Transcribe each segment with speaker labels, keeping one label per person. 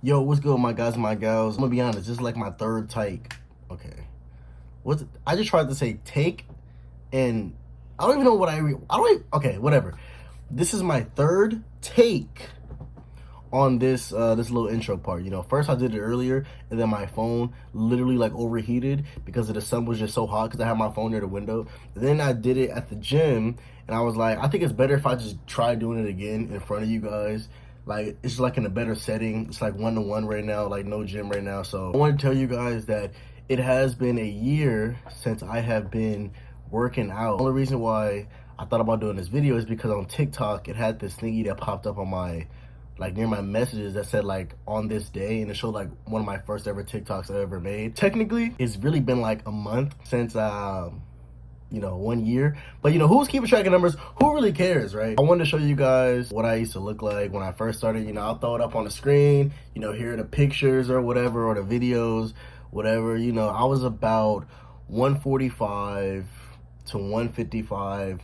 Speaker 1: Yo, what's good, my guys and my gals? I'm gonna be honest, this is like my third take. Okay. I just tried to say take, and I don't even know what okay, whatever. This is my third take on this little intro part. First I did it earlier, and then my phone literally like overheated because the sun was just so hot because I had my phone near the window. Then I did it at the gym, and I was like, I think it's better if I just try doing it again in front of you guys. Like, it's like in a better setting. It's like 1-to-1 right now, like no gym right now. So I want to tell you guys that it has been a year since I have been working out. The only reason why I thought about doing this video is because on TikTok it had this thingy that popped up on my, like, near my messages that said like on this day, and it showed like one of my first ever TikToks I ever made. Technically it's really been like a month since 1 year, but who's keeping track of numbers? Who really cares, right? I wanted to show you guys what I used to look like when I first started. I'll throw it up on the screen, here are the pictures or whatever, or the videos, whatever. I was about 145 to 155,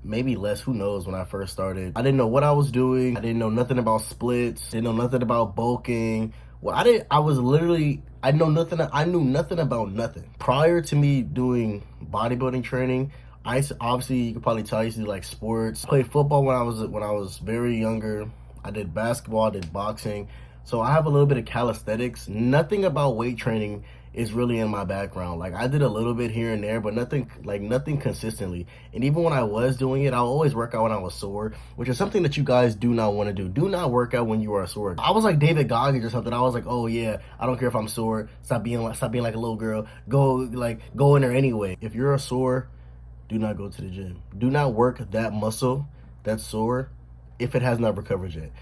Speaker 1: maybe less, who knows, when I first started. I didn't know what I was doing. I didn't know nothing about splits, didn't know nothing about bulking. Well, I knew nothing about nothing. Prior to me doing bodybuilding training, obviously, you could probably tell, I used to do like sports. I played football when I was very younger. I did basketball, I did boxing. So I have a little bit of calisthenics. Nothing about weight training is really in my background. Like, I did a little bit here and there, but nothing consistently. And even when I was doing it, I always work out when I was sore, which is something that you guys do not want to do. Do not work out when you are sore. I was like David Goggins or something. I was like, oh yeah, I don't care if I'm sore. Stop being like a little girl. Go in there anyway. If you're sore, do not go to the gym. Do not work that muscle that's sore if it has not recovered yet.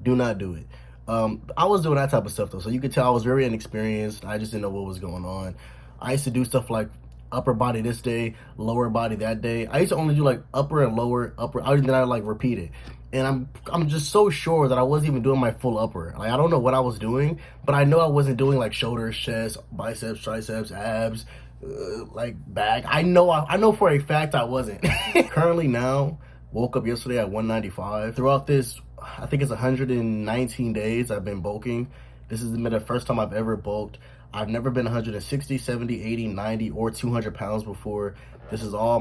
Speaker 1: Do not do it. I was doing that type of stuff though, so you could tell I was very inexperienced. I just didn't know what was going on. I used to do stuff like upper body this day, lower body that day. I used to only do like upper and lower, then I like repeat it. And I'm just so sure that I wasn't even doing my full upper. Like, I don't know what I was doing, but I know I wasn't doing like shoulders, chest, biceps, triceps, abs, like back. I know for a fact I wasn't. Currently now, woke up yesterday at 195. Throughout this, I think it's 119 days I've been bulking. This has been the first time I've ever bulked. I've never been 160, 70, 80, 90, or 200 pounds before. This is all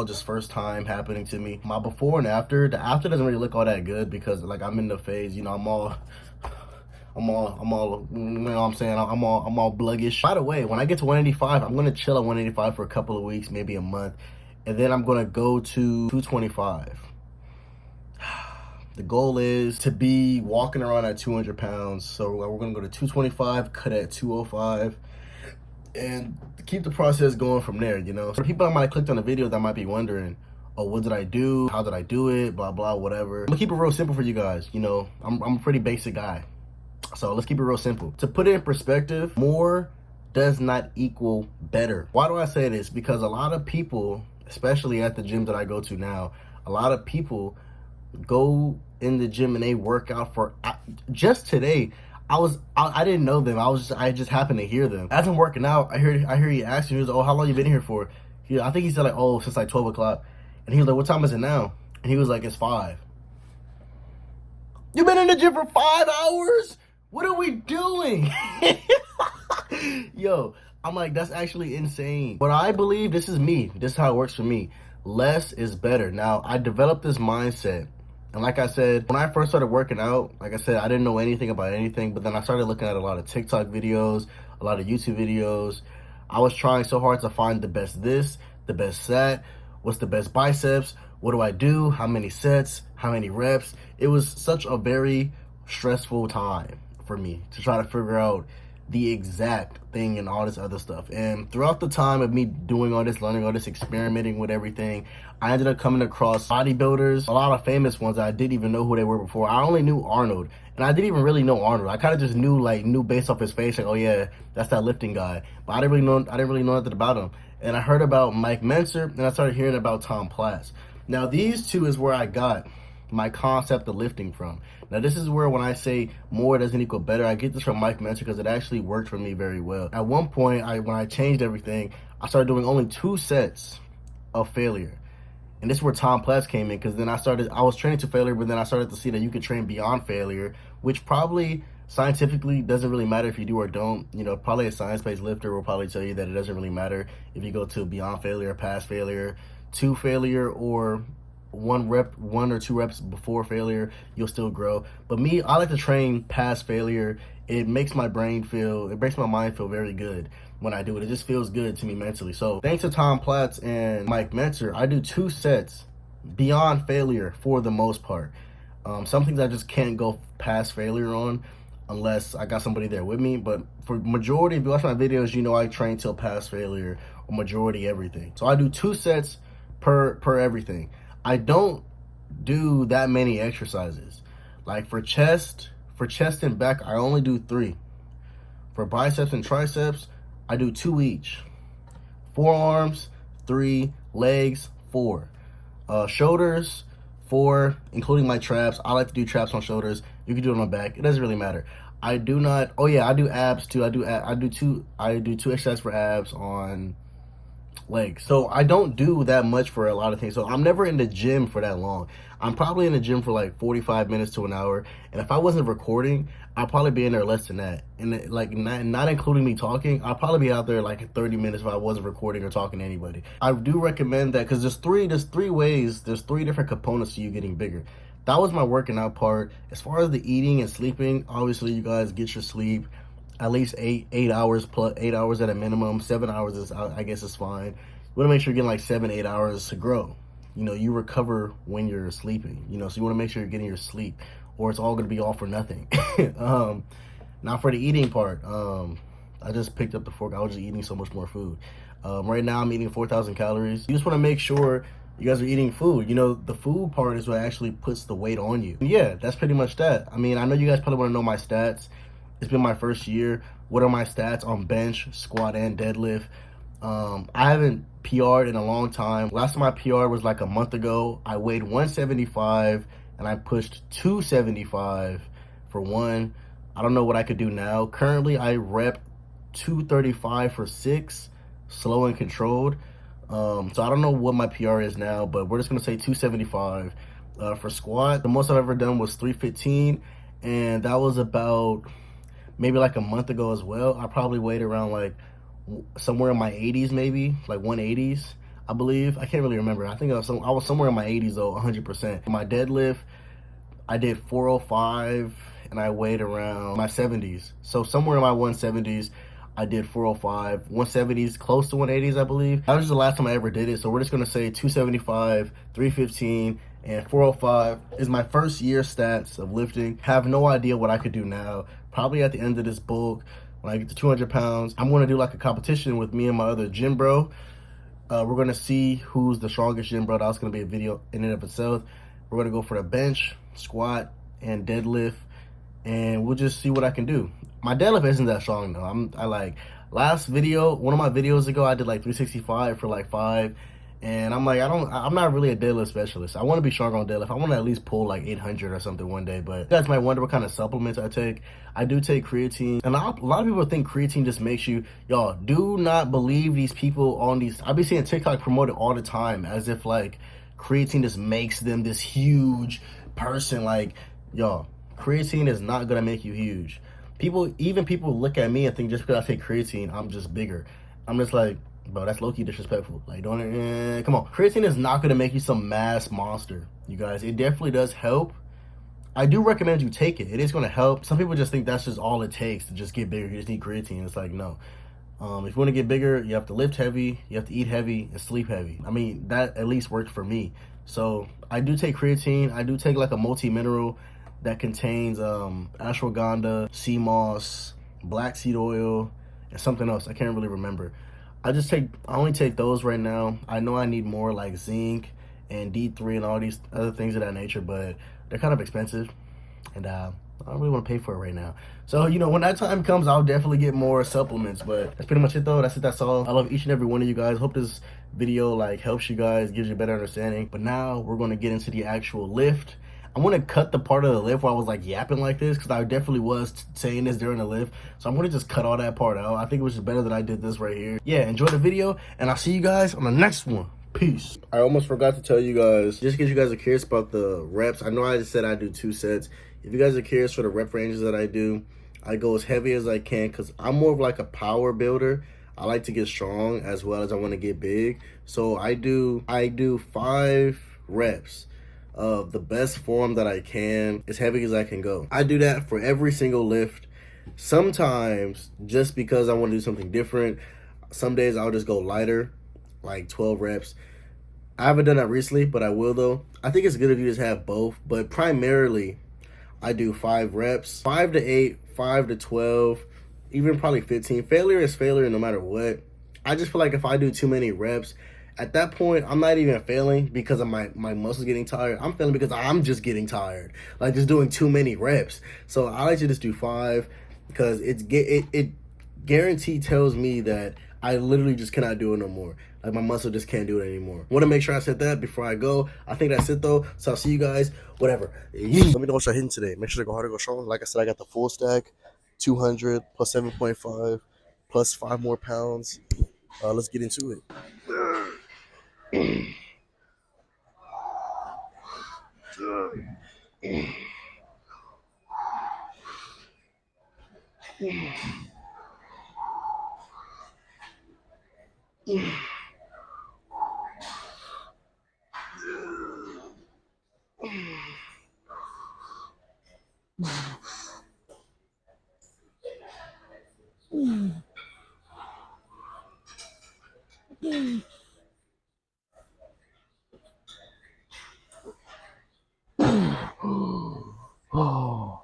Speaker 1: just first time happening to me. My before and after, the after doesn't really look all that good because like I'm in the phase, I'm all, you know what I'm saying? I'm all bluggish. By the way, when I get to 185, I'm gonna chill at 185 for a couple of weeks, maybe a month. And then I'm gonna go to 225. The goal is to be walking around at 200 pounds. So we're gonna go to 225, cut at 205, and keep the process going from there, For people that might have clicked on the video that might be wondering, oh, what did I do? How did I do it? Blah, blah, whatever. I'm gonna keep it real simple for you guys. I'm a pretty basic guy. So let's keep it real simple. To put it in perspective, more does not equal better. Why do I say this? Because a lot of people, especially at the gym that I go to now, a lot of people go in the gym and they work out for, just today, I didn't know them. I just happened to hear them. As I'm working out, I hear he asked me, he was like, oh, how long you been here for? I think he said like, oh, since like 12 o'clock. And he was like, what time is it now? And he was like, it's 5. You've been in the gym for 5 hours? What are we doing? Yo, I'm like, that's actually insane. But I believe, this is me. This is how it works for me. Less is better. Now, I developed this mindset. And like I said, when I first started working out, like I said, I didn't know anything about anything. But then I started looking at a lot of TikTok videos, a lot of YouTube videos. I was trying so hard to find the best this, the best that, what's the best biceps, what do I do, how many sets, how many reps. It was such a very stressful time for me to try to figure out the exact thing and all this other stuff. And throughout the time of me doing all this, learning all this, experimenting with everything, I ended up coming across bodybuilders, a lot of famous ones that I didn't even know who they were before. I only knew Arnold, and I didn't even really know Arnold. I kind of just knew based off his face, like, oh yeah, that's that lifting guy. But I didn't really know nothing about him. And I heard about Mike Mentzer, and I started hearing about Tom Platz. Now these two is where I got my concept of lifting from. Now this is where, when I say more doesn't equal better, I get this from Mike Mentzer because it actually worked for me very well. At one point, when I changed everything, I started doing only 2 sets of failure. And this is where Tom Platz came in, because then I was training to failure, but then I started to see that you could train beyond failure, which probably Scientifically, it doesn't really matter if you do or don't. You know, probably a science-based lifter will probably tell you that it doesn't really matter if you go to beyond failure, past failure, to failure, or one or two reps before failure, you'll still grow. But me, I like to train past failure. It makes my mind feel very good when I do it. It just feels good to me mentally. So thanks to Tom Platz and Mike Mentzer, I do 2 sets beyond failure for the most part. Some things I just can't go past failure on unless I got somebody there with me. But for majority, if you watch my videos, you know I train till past failure or majority everything. So I do 2 sets per everything. I don't do that many exercises. Like for chest and back, I only do 3. For biceps and triceps, I do 2 each. Forearms, 3. Legs, 4. Shoulders, 4, including my traps. I like to do traps on shoulders. You can do it on my back. It doesn't really matter. I do not. Oh yeah, I do abs too. I do 2 exercises for abs on legs. So I don't do that much for a lot of things. So I'm never in the gym for that long. I'm probably in the gym for like 45 minutes to an hour. And if I wasn't recording, I'd probably be in there less than that. And like not including me talking, I'd probably be out there like 30 minutes if I wasn't recording or talking to anybody. I do recommend that because there's three different components to you getting bigger. That was my working out part. As far as the eating and sleeping, obviously you guys get your sleep. At least 8 hours plus 8 hours at a minimum. 7 hours is, I guess, is fine. You want to make sure you're getting like 7-8 hours to grow. You know, you recover when you're sleeping. You know, so you want to make sure you're getting your sleep, or it's all going to be all for nothing. Now for the eating part, I just picked up the fork. I was just eating so much more food. Right now I'm eating 4,000 calories. You just want to make sure you guys are eating food. You know, the food part is what actually puts the weight on you. Yeah, that's pretty much that. I mean, I know you guys probably want to know my stats. It's been my first year. What are my stats on bench, squat, and deadlift? I haven't PR'd in a long time. Last time I PR'd was like a month ago. I weighed 175 and I pushed 275 for 1. I don't know what I could do now. Currently, I rep 235 for 6, slow and controlled. So I don't know what my PR is now, but we're just gonna say 275 for squat. The most I've ever done was 315, and that was about maybe like a month ago as well. I probably weighed around like somewhere in my 80s, maybe like 180s, I believe. I can't really remember. I think I was somewhere in my 80s though, 100%. My deadlift, I did 405 and I weighed around my 70s. So somewhere in my 170s, I did 405, 170s, close to 180s, I believe. That was the last time I ever did it. So we're just gonna say 275, 315, and 405 is my first year stats of lifting. Have no idea what I could do now. Probably at the end of this bulk, when I get to 200 pounds, I'm gonna do like a competition with me and my other gym bro. We're gonna see who's the strongest gym bro. That's gonna be a video in and of itself. We're gonna go for the bench, squat, and deadlift, and we'll just see what I can do. My deadlift isn't that strong though. I like last video, one of my videos ago, I did like 365 for like 5. And I'm like, I'm not really a deadlift specialist. I want to be strong on deadlift. I want to at least pull like 800 or something one day. But you guys might wonder what kind of supplements I take. I do take creatine. And a lot of people think creatine just makes you, y'all, do not believe these people on these. I be seeing TikTok promoted all the time as if like creatine just makes them this huge person. Like, y'all, creatine is not going to make you huge. Even people look at me and think just because I take creatine, I'm just bigger. I'm just like, bro, that's low-key disrespectful. Like, come on. Creatine is not going to make you some mass monster, you guys. It definitely does help. I do recommend you take it. It is going to help. Some people just think that's just all it takes to just get bigger. You just need creatine. It's like, no. If you want to get bigger, you have to lift heavy, you have to eat heavy, and sleep heavy. I mean, that at least works for me. So I do take creatine. I do take like a multi-mineral that contains ashwagandha, sea moss, black seed oil, and something else. I can't really remember. I only take those right now. I know I need more like zinc and D3 and all these other things of that nature, but they're kind of expensive and I don't really want to pay for it right now. So, you know, when that time comes, I'll definitely get more supplements, but that's pretty much it though. That's all. I love each and every one of you guys. Hope this video like helps you guys, gives you a better understanding. But now we're going to get into the actual lift. I'm going to cut the part of the lift where I was like yapping like this because I definitely was saying this during the lift. So I'm going to just cut all that part out. I think it was just better that I did this right here. Yeah, enjoy the video and I'll see you guys on the next one. Peace. I almost forgot to tell you guys, just in case you guys are curious about the reps. I know I just said I do 2 sets. If you guys are curious for the rep ranges that I go as heavy as I can because I'm more of like a power builder. I like to get strong as well as I want to get big. So I do 5 reps of the best form that I can, as heavy as I can go. I do that for every single lift. Sometimes just because I want to do something different, some days I'll just go lighter, like 12 reps. I haven't done that recently, but I will though. I think it's good if you just have both, but primarily I do 5 reps, 5 to 8, 5 to 12, even probably 15. Failure is failure no matter what. I just feel like if I do too many reps, at that point, I'm not even failing because of my muscles getting tired. I'm failing because I'm just getting tired, like just doing too many reps. So I like to just do 5 because it guaranteed tells me that I literally just cannot do it no more. Like my muscle just can't do it anymore. Want to make sure I said that before I go. I think that's it though. So I'll see you guys. Whatever. Let me know what y'all hitting today. Make sure to go hard or go strong. Like I said, I got the full stack, 200 plus 7.5 plus 5 more pounds. Let's get into it.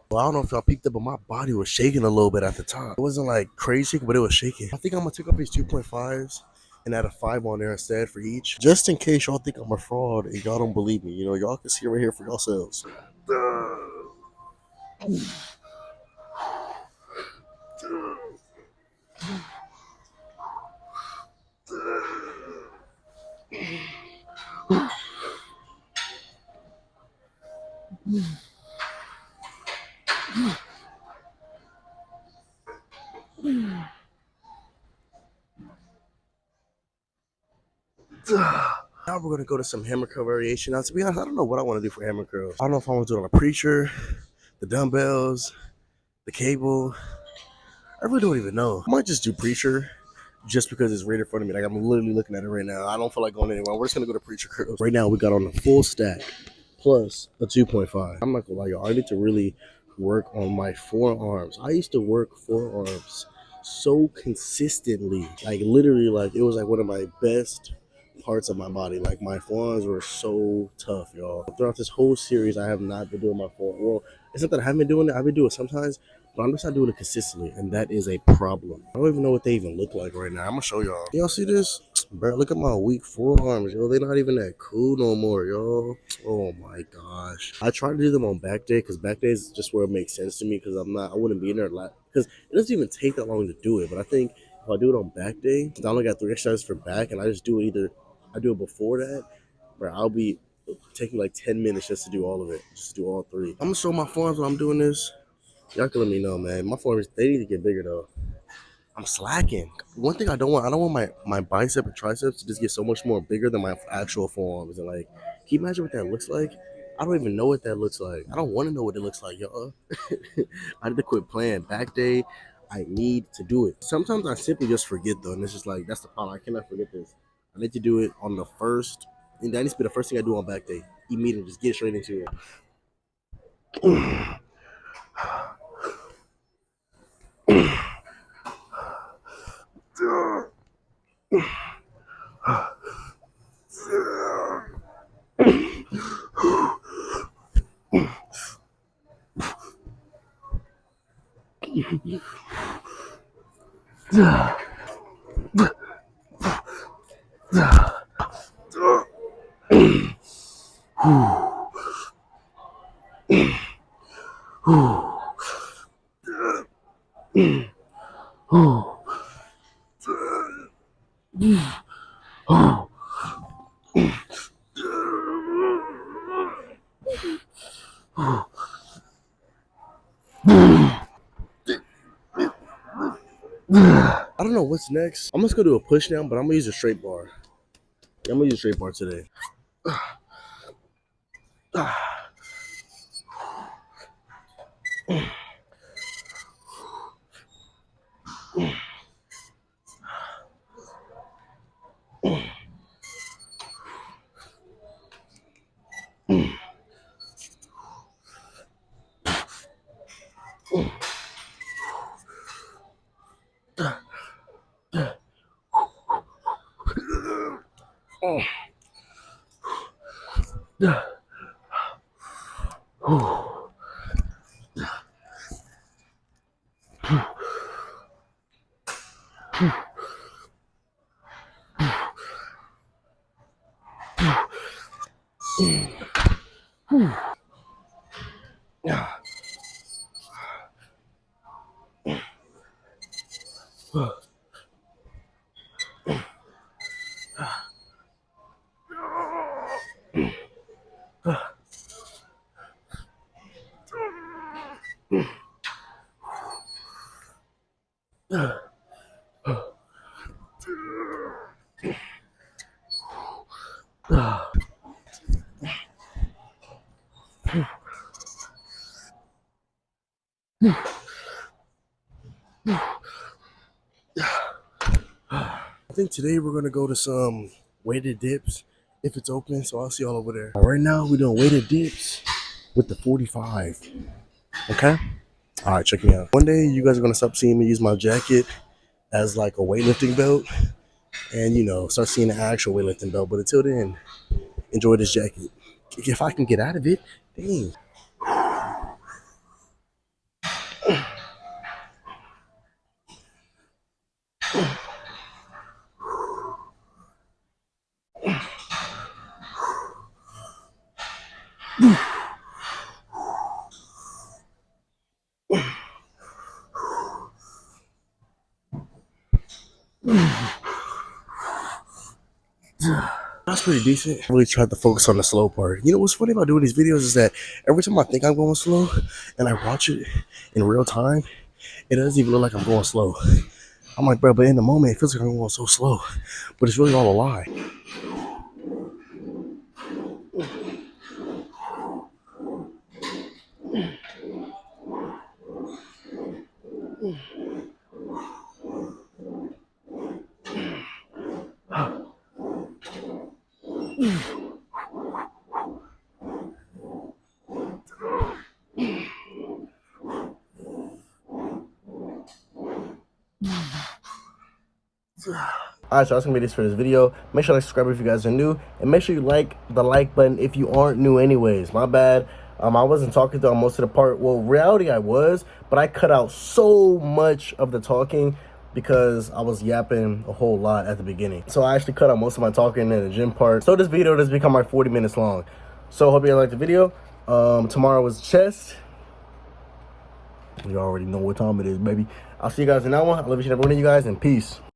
Speaker 1: Well, I don't know if y'all peeked up, but my body was shaking a little bit at the top. It wasn't like crazy, but it was shaking. I think I'm gonna take up these 2.5s and add a 5 on there instead for each, just in case y'all think I'm a fraud and y'all don't believe me. You know, y'all can see right here for yourselves. Now we're gonna go to some hammer curl variation. Now, to be honest, I don't know what I want to do for hammer curls. I don't know if I want to do it on a preacher, the dumbbells, the cable. I really don't even know. I might just do preacher just because it's right in front of me. Like I'm literally looking at it right now. I don't feel like going anywhere. We're just gonna go to preacher curls. Right now we got on the full stack plus a 2.5. I'm not gonna lie, y'all. I need to really work on my forearms. I used to work forearms so consistently. Like literally, like it was like one of my best parts of my body. Like my forearms were so tough, y'all. Throughout this whole series, I have not been doing my forearm. Well, it's not that I haven't been doing it. I've been doing it sometimes, but I'm just not doing it consistently, and that is a problem. I don't even know what they even look like right now. I'm gonna show y'all. Y'all see this? Bro, look at my weak forearms, yo. They're not even that cool no more, yo. Oh my gosh. I try to do them on back day because back day is just where it makes sense to me because I wouldn't be in there a lot. Because it doesn't even take that long to do it. But I think if I do it on back day, I only got 3 exercises for back, and I just do it I do it before that, where I'll be taking like 10 minutes just to do all of it, just to do all 3. I'm gonna show my forearms when I'm doing this. Y'all can let me know, man. My forearms, they need to get bigger though. I'm slacking. One thing I don't want my bicep and triceps to just get so much more bigger than my actual forearms. And like, can you imagine what that looks like? I don't even know what that looks like. I don't want to know what it looks like, y'all. I need to quit playing. Back day, I need to do it. Sometimes I simply just forget though, and it's just like that's the problem. I cannot forget this. I need to do it on the first, and that needs to be the first thing I do on back day. Immediately, just get straight into it. I don't know what's next. I'm just gonna do a push down, but I'm gonna use a straight bar. I'm gonna use a straight bar today. I think today we're gonna go to some weighted dips if it's open, so I'll see y'all over there. Right now we're doing weighted dips with the 45. Okay? Alright, check me out. One day you guys are gonna stop seeing me use my jacket as like a weightlifting belt and start seeing the actual weightlifting belt. But until then, enjoy this jacket. If I can get out of it, dang. That's pretty decent. I really tried to focus on the slow part. You know what's funny about doing these videos is that every time I think I'm going slow and I watch it in real time, it doesn't even look like I'm going slow. I'm like, bro, but in the moment, it feels like I'm going so slow. But it's really all a lie. Alright, so that's gonna be this for this video. Make sure to subscribe if you guys are new, and make sure you like the like button if you aren't new anyways. My bad. I wasn't talking throughout most of the part. Well, reality I was, but I cut out so much of the talking because I was yapping a whole lot at the beginning. So I actually cut out most of my talking in the gym part. So this video does become like 40 minutes long. So hope you liked the video. Tomorrow was chest. You already know what time it is, baby. I'll see you guys in that one. I love each and every one of you guys, and peace.